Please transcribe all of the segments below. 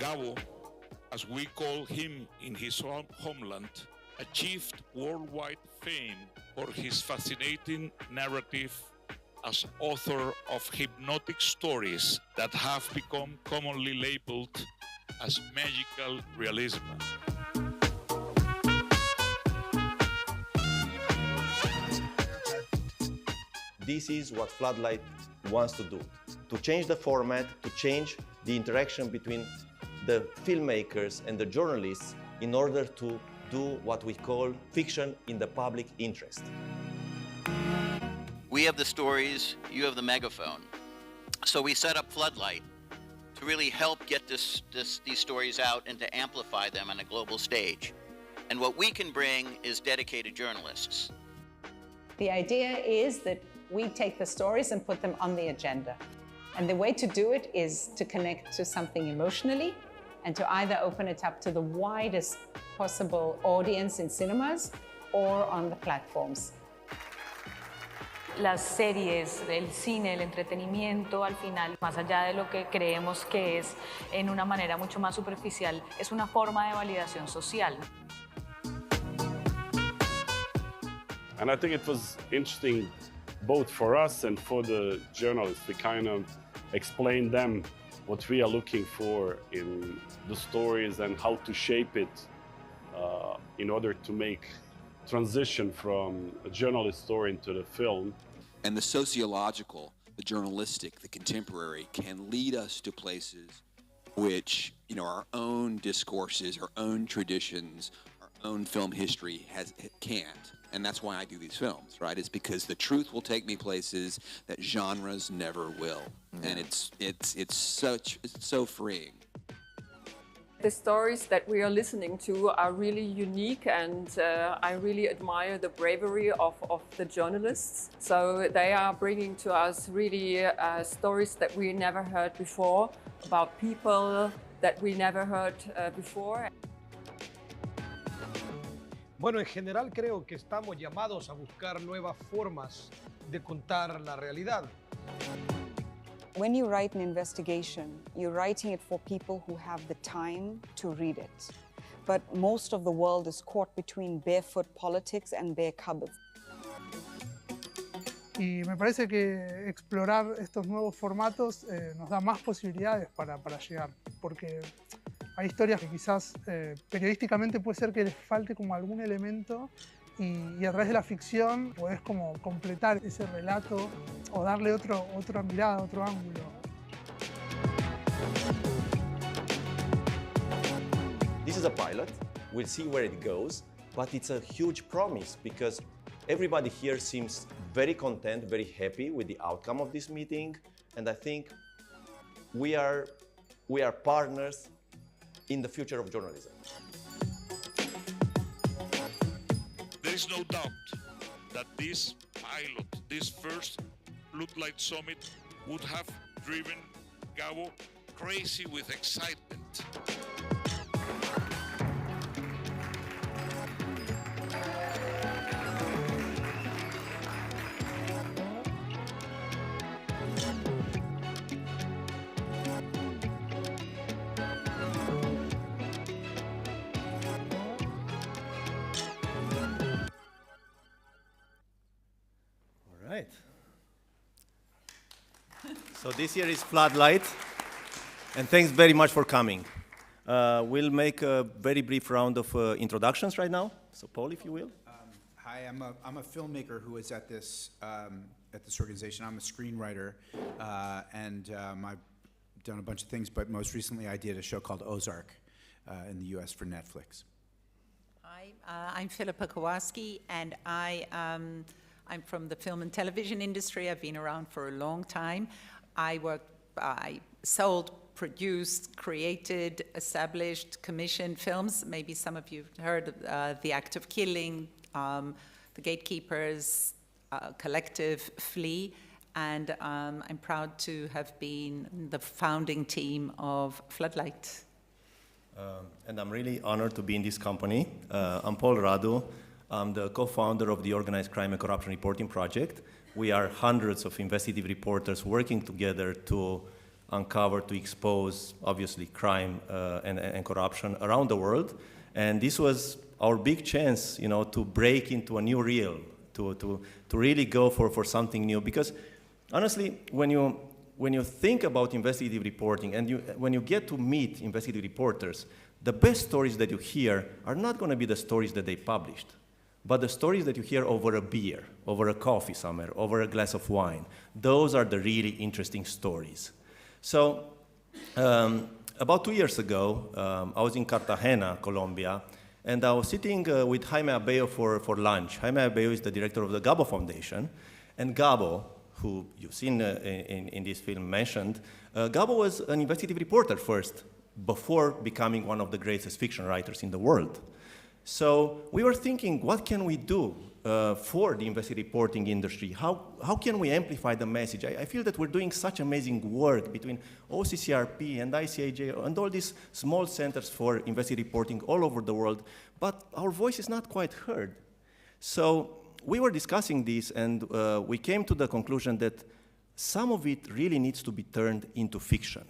Gabo, as we call him in his homeland, achieved worldwide fame for his fascinating narrative as author of hypnotic stories that have become commonly labeled as magical realism. This is what Floodlight wants to do, to change the format, to change the interaction between the filmmakers and the journalists in order to do what we call fiction in the public interest. We have the stories, you have the megaphone. So we set up Floodlight to really help get these stories out and to amplify them on a global stage. And what we can bring is dedicated journalists. The idea is that we take the stories and put them on the agenda. And the way to do it is to connect to something emotionally and to either open it up to the widest possible audience in cinemas or on the platforms. Las series, el cine, el entretenimiento, al final, más allá de lo que creemos que es en una manera mucho más superficial, es una forma de validación social. And I think it was interesting both for us and for the journalists to kind of explain them what we are looking for in the stories and how to shape it in order to make transition from a journalist story into the film. And the sociological, the journalistic, the contemporary can lead us to places which, our own discourses, our own traditions, our own film history can't. And that's why I do these films, right? It's because the truth will take me places that genres never will. Yeah. And it's so freeing. The stories that we are listening to are really unique, and I really admire the bravery of the journalists. So they are bringing to us really stories that we never heard before, about people that we never heard before. Bueno, en general creo que estamos llamados a buscar nuevas formas de contar la realidad. When you write an investigation, you're writing it for people who have the time to read it. But most of the world is caught between barefoot politics and bare cupboards. Y me parece que explorar estos nuevos formatos nos da más posibilidades para llegar, porque hay historias que quizás periodísticamente puede ser que les falte como algún elemento y a través de la ficción podés como completar ese relato o darle otra mirada, otro ángulo. This is a pilot. We'll see where it goes, but it's a huge promise because everybody here seems very content, very happy with the outcome of this meeting, and I think we are partners in the future of journalism. There is no doubt that this pilot, this first Floodlight Summit, would have driven Gabo crazy with excitement. So this year is Floodlight, and thanks very much for coming. We'll make a very brief round of introductions right now. So Paul, if you will. Hi, I'm a filmmaker who is at this organization. I'm a screenwriter, and I've done a bunch of things, but most recently I did a show called Ozark in the US for Netflix. Hi, I'm Philippa Kowarsky, and I'm from the film and television industry. I've been around for a long time. I sold, produced, created, established, commissioned films. Maybe some of you have heard of The Act of Killing, The Gatekeepers, Collective, Flee, and I'm proud to have been the founding team of Floodlight. And I'm really honored to be in this company. I'm Paul Radu. I'm the co-founder of the Organized Crime and Corruption Reporting Project. We are hundreds of investigative reporters working together to uncover, to expose, obviously, crime and corruption around the world. And this was our big chance, to break into a new realm, to really go for something new. Because honestly, when you think about investigative reporting and when you get to meet investigative reporters, the best stories that you hear are not going to be the stories that they published, but the stories that you hear over a beer, over a coffee somewhere, over a glass of wine. Those are the really interesting stories. So about 2 years ago, I was in Cartagena, Colombia, and I was sitting with Jaime Abello for lunch. Jaime Abello is the director of the Gabo Foundation, and Gabo, who you've seen in this film mentioned, Gabo was an investigative reporter first, before becoming one of the greatest fiction writers in the world. So we were thinking, what can we do for the investigative reporting industry? How can we amplify the message? I feel that we're doing such amazing work between OCCRP and ICIJ and all these small centers for investigative reporting all over the world, but our voice is not quite heard. So we were discussing this, and we came to the conclusion that some of it really needs to be turned into fiction,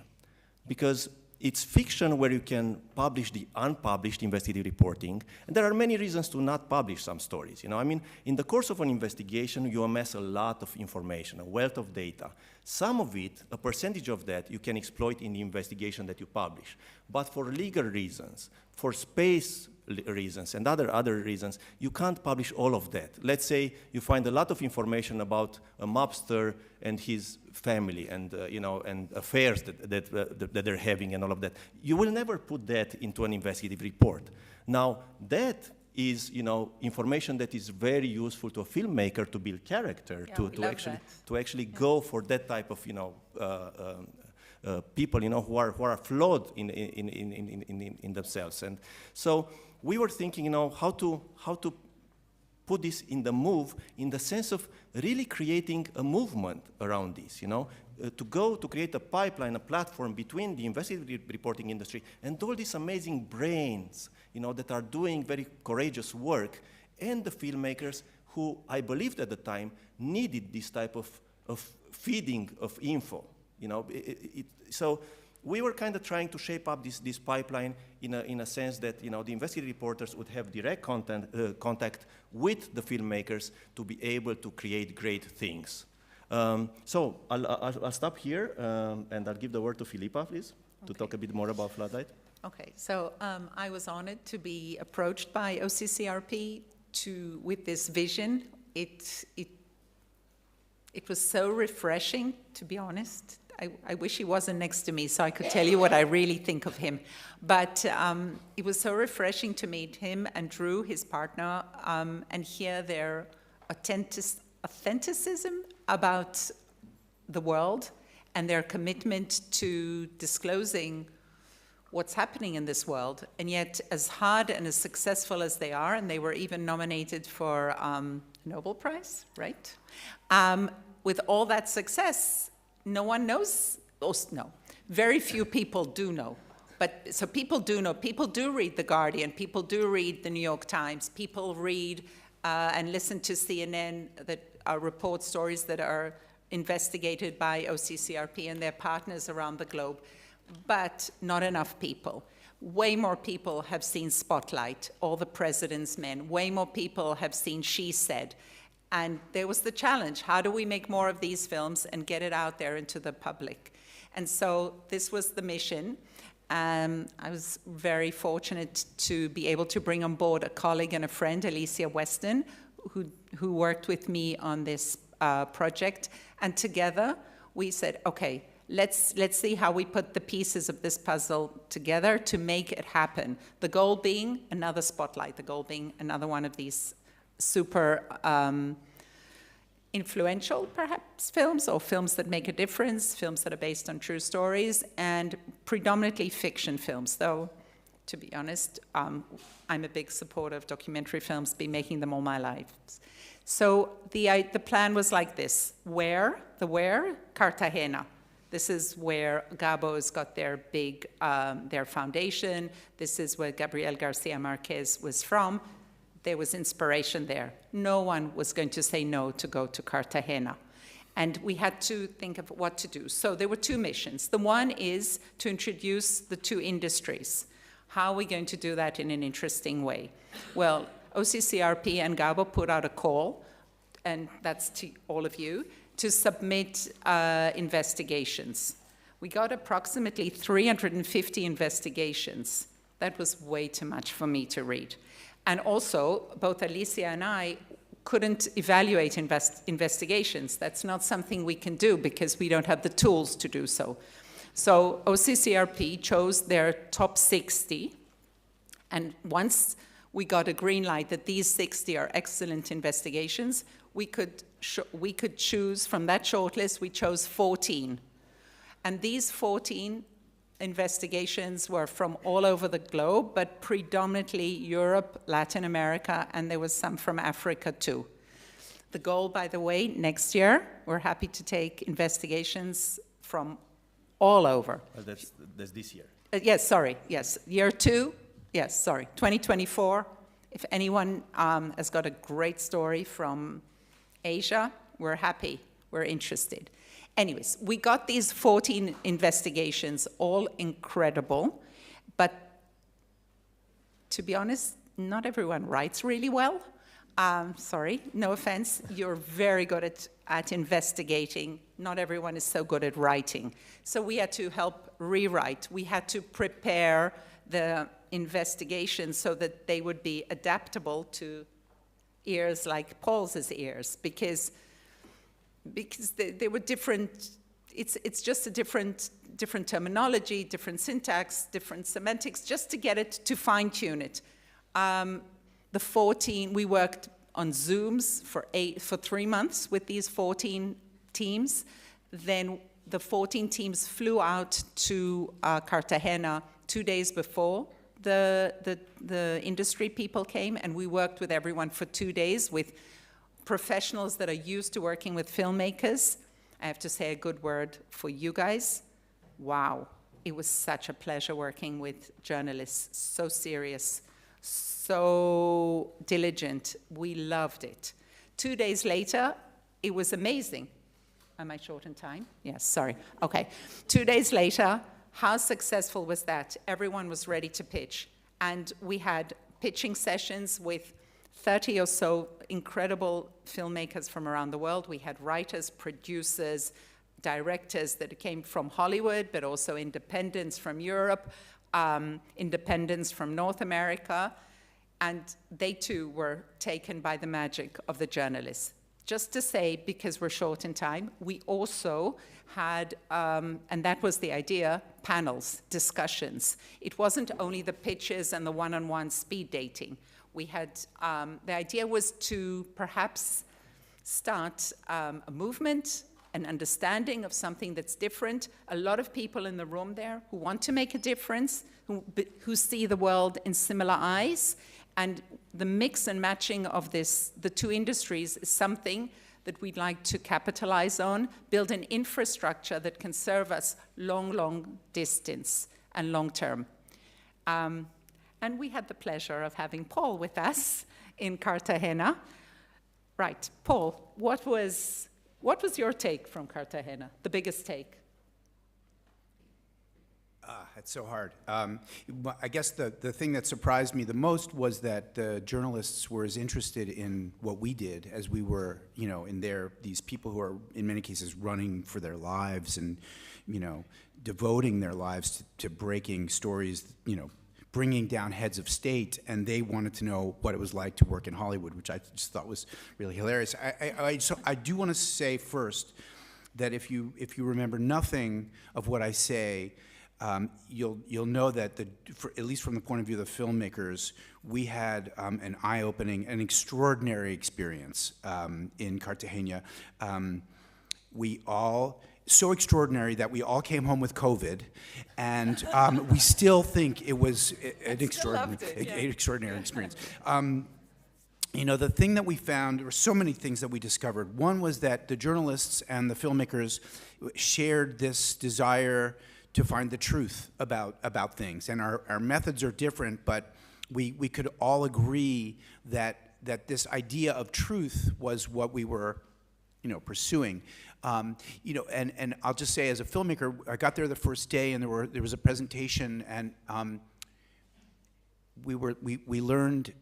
because it's fiction where you can publish the unpublished investigative reporting, and there are many reasons to not publish some stories. In the course of an investigation, you amass a lot of information, a wealth of data. Some of it, a percentage of that, you can exploit in the investigation that you publish. But for legal reasons, for space reasons, and other reasons, you can't publish all of that. Let's say you find a lot of information about a mobster and his family, and and affairs that they're having, and all of that. You will never put that into an investigative report. Now, that is information that is very useful to a filmmaker to build character, to actually go for that type of people who are flawed in themselves. And so we were thinking how to put this in the move, in the sense of really creating a movement around this, to create a pipeline, a platform between the investigative reporting industry and all these amazing brains, that are doing very courageous work, and the filmmakers who, I believed at the time, needed this type of feeding of info. So we were kind of trying to shape up this pipeline in a sense that the investigative reporters would have direct contact with the filmmakers to be able to create great things. So I'll stop here, and I'll give the word to Philippa, please, to talk a bit more about Floodlight. Okay, so I was honored to be approached by OCCRP with this vision. It was so refreshing, to be honest. I wish he wasn't next to me so I could tell you what I really think of him. But it was so refreshing to meet him and Drew, his partner, and hear their authenticism about the world and their commitment to disclosing what's happening in this world. And yet, as hard and as successful as they are, and they were even nominated for Nobel Prize, right? With all that success, no one knows, no, very few people do know. So people do know, people do read The Guardian, people do read the New York Times, people read and listen to CNN that report stories that are investigated by OCCRP and their partners around the globe, but not enough people. Way more people have seen Spotlight, All the President's Men, way more people have seen She Said. And there was the challenge, how do we make more of these films and get it out there into the public? And so this was the mission. I was very fortunate to be able to bring on board a colleague and a friend, Alicia Weston, who worked with me on this project. And together we said, okay, let's see how we put the pieces of this puzzle together to make it happen. The goal being another Spotlight, the goal being another one of these super influential, perhaps, films, or films that make a difference, films that are based on true stories, and predominantly fiction films, though, to be honest, I'm a big supporter of documentary films, been making them all my life. So the plan was like this. Where? Cartagena. This is where Gabo's got their big, their foundation. This is where Gabriel García Márquez was from. There was inspiration there. No one was going to say no to go to Cartagena. And we had to think of what to do. So there were two missions. The one is to introduce the two industries. How are we going to do that in an interesting way? Well, OCCRP and Gabo put out a call, and that's to all of you, to submit investigations. We got approximately 350 investigations. That was way too much for me to read. And also, both Alicia and I couldn't evaluate investigations. That's not something we can do because we don't have the tools to do so. So OCCRP chose their top 60, and once we got a green light that these 60 are excellent investigations, we could choose from that shortlist. We chose 14. And these 14 investigations were from all over the globe, but predominantly Europe, Latin America, and there was some from Africa too. The goal, by the way, next year, we're happy to take investigations from all over. That's this year. Yes, sorry, yes. Year 2, yes, sorry, 2024. If anyone has got a great story from Asia, we're happy, we're interested. Anyways, we got these 14 investigations, all incredible, but to be honest, not everyone writes really well. Sorry, no offense, you're very good at investigating. Not everyone is so good at writing. So we had to help rewrite. We had to prepare the investigations so that they would be adaptable to ears like Paul's ears, because they were different. It's just a different terminology, different syntax, different semantics, just to get it, to fine-tune it. The 14, we worked on Zooms for 3 months with these 14 teams. Then the 14 teams flew out to Cartagena 2 days before the industry people came, and we worked with everyone for 2 days with professionals that are used to working with filmmakers. I have to say a good word for you guys. Wow, it was such a pleasure working with journalists, so serious, so diligent. We loved it. 2 days later, it was amazing. Am I short in time? Yes, sorry. Okay. 2 days later, how successful was that? Everyone was ready to pitch. And we had pitching sessions with 30 or so incredible filmmakers from around the world. We had writers, producers, directors that came from Hollywood, but also independents from Europe, independents from North America, and they too were taken by the magic of the journalists. Just to say, because we're short in time, we also had, and that was the idea, panels, discussions. It wasn't only the pitches and the one-on-one speed dating. We had, the idea was to perhaps start a movement, an understanding of something that's different. A lot of people in the room there who want to make a difference, who see the world in similar eyes, and the mix and matching of this, the two industries, is something that we'd like to capitalize on, build an infrastructure that can serve us long distance and long term. And we had the pleasure of having Paul with us in Cartagena. Right, Paul, what was your take from Cartagena, the biggest take? It's so hard. I guess the thing that surprised me the most was that the journalists were as interested in what we did as we were, in these people who are, in many cases, running for their lives and, devoting their lives to breaking stories, bringing down heads of state, and they wanted to know what it was like to work in Hollywood, which I just thought was really hilarious. I do want to say first that if you remember nothing of what I say, you'll know that at least from the point of view of the filmmakers, we had an eye-opening, an extraordinary experience in Cartagena. So extraordinary that we all came home with COVID, and we still think it was an extraordinary experience. The thing that we found, there were so many things that we discovered. One was that the journalists and the filmmakers shared this desire to find the truth about things, and our methods are different, but we could all agree that this idea of truth was what we were pursuing. You know, and I'll just say, as a filmmaker, I got there the first day, and there was a presentation, and we learned.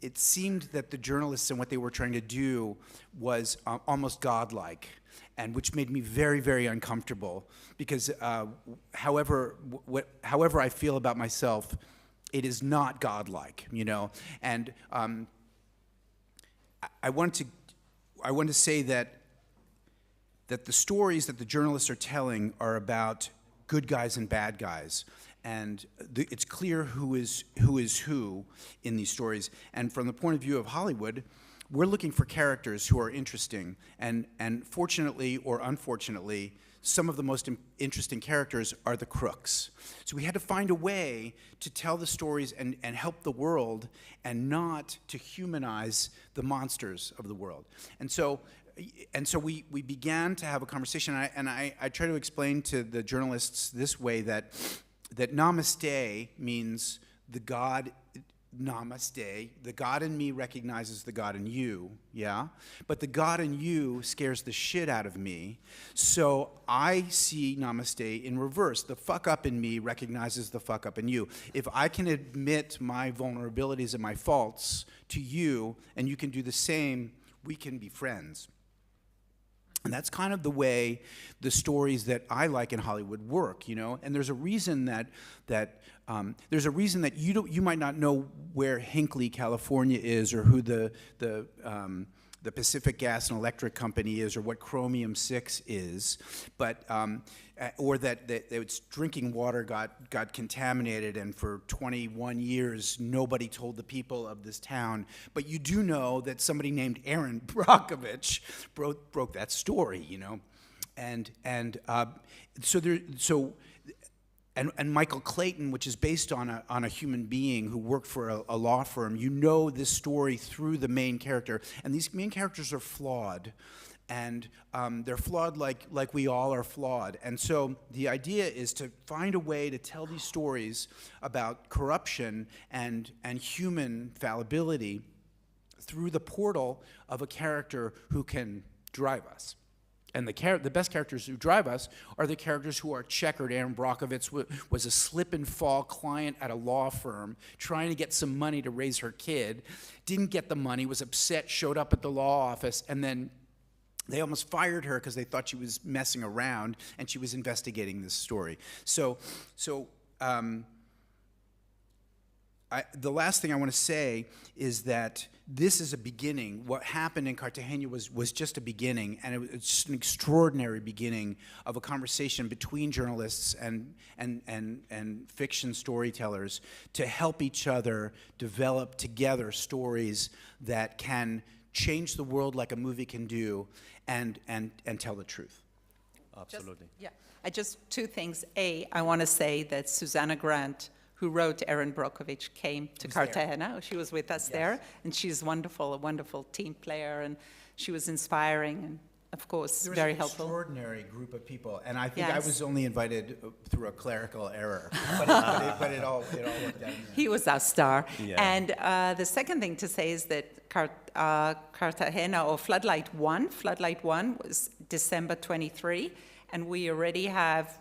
It seemed that the journalists and what they were trying to do was almost godlike, and which made me very, very uncomfortable, because however I feel about myself, it is not godlike, you know. And I want to say that the stories that the journalists are telling are about good guys and bad guys. And it's clear who is who in these stories. And from the point of view of Hollywood, we're looking for characters who are interesting. And fortunately or unfortunately, some of the most interesting characters are the crooks. So we had to find a way to tell the stories and help the world, and not to humanize the monsters of the world. And so we began to have a conversation, and I try to explain to the journalists this way, that namaste means the God, namaste, the God in me recognizes the God in you, yeah? But the God in you scares the shit out of me, so I see namaste in reverse. The fuck up in me recognizes the fuck up in you. If I can admit my vulnerabilities and my faults to you, and you can do the same, we can be friends. And that's kind of the way the stories that I like in Hollywood work, you know. And there's a reason that you might not know where Hinckley, California is, or who the Pacific Gas and Electric Company is, or what Chromium 6 is, but or that its drinking water got contaminated, and for 21 years nobody told the people of this town. But you do know that somebody named Aaron Brockovich broke that story, you know, and Michael Clayton, which is based on a human being who worked for a law firm. You know this story through the main character, and these main characters are flawed, and they're flawed like we all are flawed. And so the idea is to find a way to tell these stories about corruption and human fallibility through the portal of a character who can drive us. And the best characters who drive us are the characters who are checkered. Aaron Brockovich was a slip-and-fall client at a law firm trying to get some money to raise her kid, didn't get the money, was upset, showed up at the law office, and then they almost fired her because they thought she was messing around, and she was investigating this story. The last thing I want to say is that this is a beginning. What happened in Cartagena was just a beginning, and it was just an extraordinary beginning of a conversation between journalists and fiction storytellers to help each other develop together stories that can change the world like a movie can do, and tell the truth. Absolutely. Just two things. I want to say that Susanna Grant, who wrote Aaron Brockovich, came to Cartagena. She was with us there, and she's wonderful, a wonderful team player, and she was inspiring and, of course, very helpful. There was an extraordinary group of people, and I think I was only invited through a clerical error, but it all worked out. He was our star. Yeah. And the second thing to say is that Cartagena, or Floodlight 1 was December 23, and we already have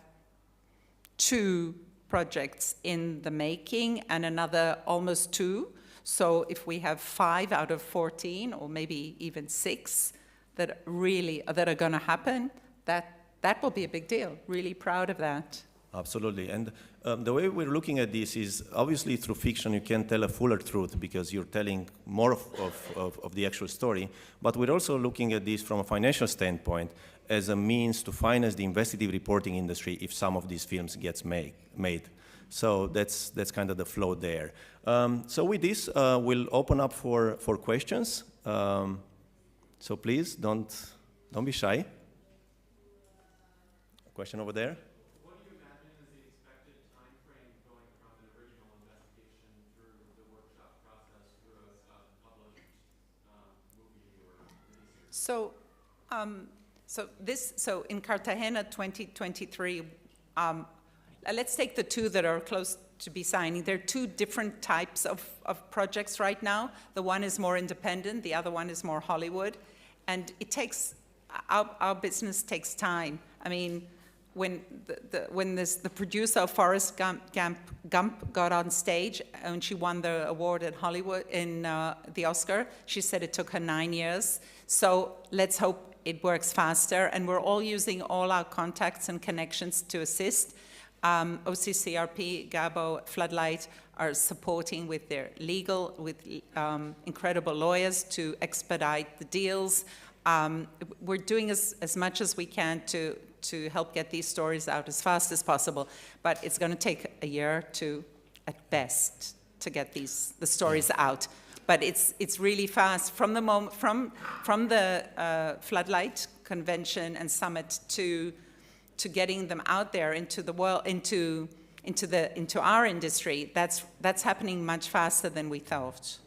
2 projects in the making and another almost 2. So if we have 5 out of 14, or maybe even 6 that are going to happen, that will be a big deal. Really proud of that. Absolutely. And the way we're looking at this is, obviously through fiction you can tell a fuller truth because you're telling more of the actual story, but we're also looking at this from a financial standpoint as a means to finance the investigative reporting industry if some of these films gets made. So that's kind of the flow there. So with this, we'll open up for questions. So please don't be shy. Question over there. What do you imagine is the expected time frame going from an original investigation through the workshop process through a published movie or miniseries? So in Cartagena 2023, let's take the 2 that are close to be signing. There are 2 different types of projects right now. The one is more independent, the other one is more Hollywood. And it takes our business takes time. I mean, when the producer of Forrest Gump got on stage and she won the award at Hollywood in the Oscar, she said it took her 9 years. So let's hope it works faster. And we're all using all our contacts and connections to assist. OCCRP, Gabo, Floodlight are supporting with their legal, with incredible lawyers to expedite the deals. We're doing as much as we can to help get these stories out as fast as possible, but it's going to take a year at best, to get the stories out. But it's really fast from the moment from the Floodlight convention and summit to getting them out there into the world, into our industry. That's happening much faster than we thought.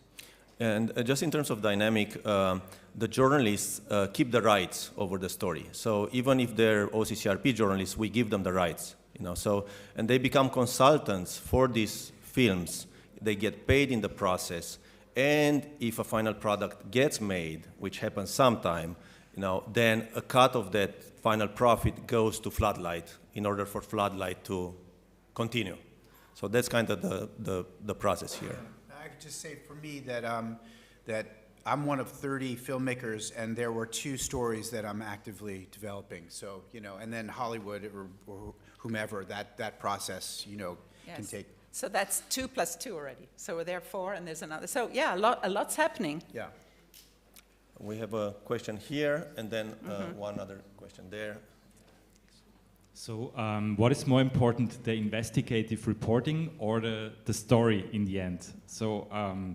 And just in terms of dynamic, the journalists keep the rights over the story. So even if they're OCCRP journalists, we give them the rights, you know. So, and they become consultants for these films. They get paid in the process. And if a final product gets made, which happens sometime, you know, then a cut of that final profit goes to Floodlight in order for Floodlight to continue. So that's kind of the process here. I could just say for me that that I'm one of 30 filmmakers, and there were 2 stories that I'm actively developing. So, you know, and then Hollywood or whomever, that process, you know, can take. So that's 2 plus 2 already. So we're there 4, and there's another. So yeah, a lot's happening. Yeah. We have a question here, and then one other question there. So what is more important, the investigative reporting or the story in the end? So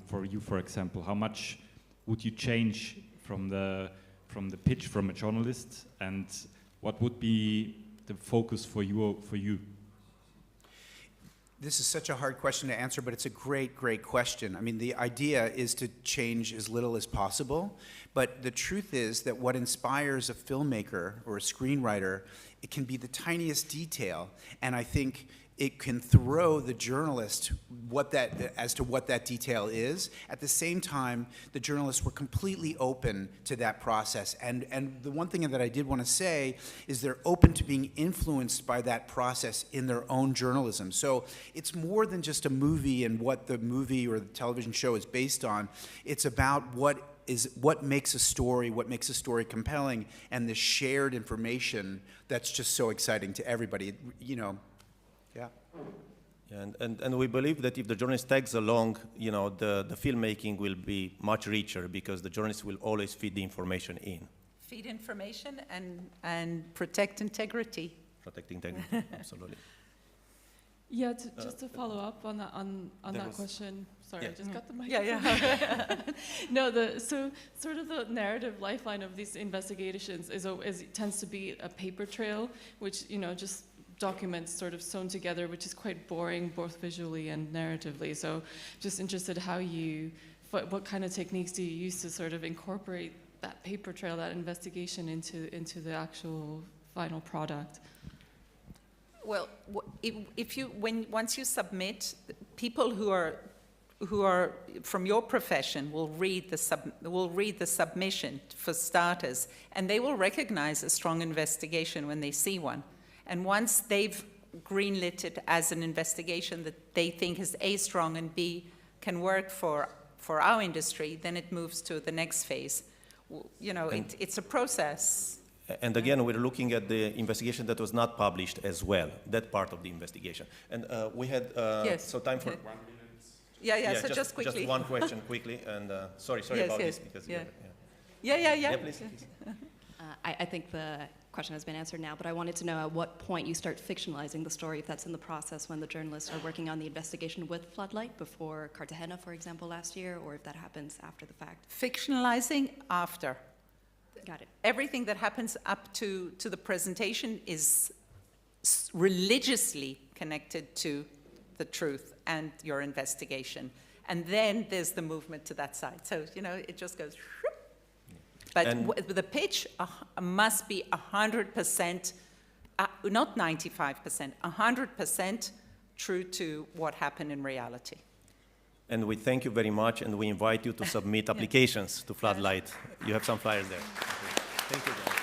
for you, for example, how much would you change from the pitch from a journalist, and what would be the focus for you? This is such a hard question to answer, but it's a great question. I mean, the idea is to change as little as possible, but the truth is that what inspires a filmmaker or a screenwriter, it can be the tiniest detail, and I think it can throw the journalist as to what that detail is. At the same time, the journalists were completely open to that process. And the one thing that I did want to say is they're open to being influenced by that process in their own journalism. So it's more than just a movie and what the movie or the television show is based on. It's about what makes a story compelling, and the shared information that's just so exciting to everybody, you know. Yeah. And we believe that if the journalist tags along, you know, the filmmaking will be much richer, because the journalist will always feed the information in. Feed information and protect integrity. Protect integrity, absolutely. Yeah, just to follow up on that question. Sorry, yeah. I just got the mic. Yeah. No, so sort of the narrative lifeline of these investigations tends to be a paper trail, which, you know, just documents sort of sewn together, which is quite boring both visually and narratively. So just interested what kind of techniques do you use to sort of incorporate that paper trail, that investigation into the actual final product? Well, once you submit, people who are from your profession will read the submission for starters, and they will recognize a strong investigation when they see one. And once they've greenlit it as an investigation that they think is A, strong, and B, can work for our industry, then it moves to the next phase. You know, it's a process. And again, we're looking at the investigation that was not published as well, that part of the investigation. And we had, so time for... 1 minute. Yeah, so just quickly. Just one question quickly, and sorry about this. Because Yeah, please. I think the question has been answered now, but I wanted to know at what point you start fictionalizing the story, if that's in the process when the journalists are working on the investigation with Floodlight before Cartagena, for example, last year, or if that happens after the fact. Fictionalizing after. Got it. Everything that happens up to the presentation is religiously connected to the truth and your investigation. And then there's the movement to that side. So, you know, it just goes... But the pitch must be 100%, not 95%, 100% true to what happened in reality. And we thank you very much, and we invite you to submit applications to Floodlight. You have some flyers there. Thank you.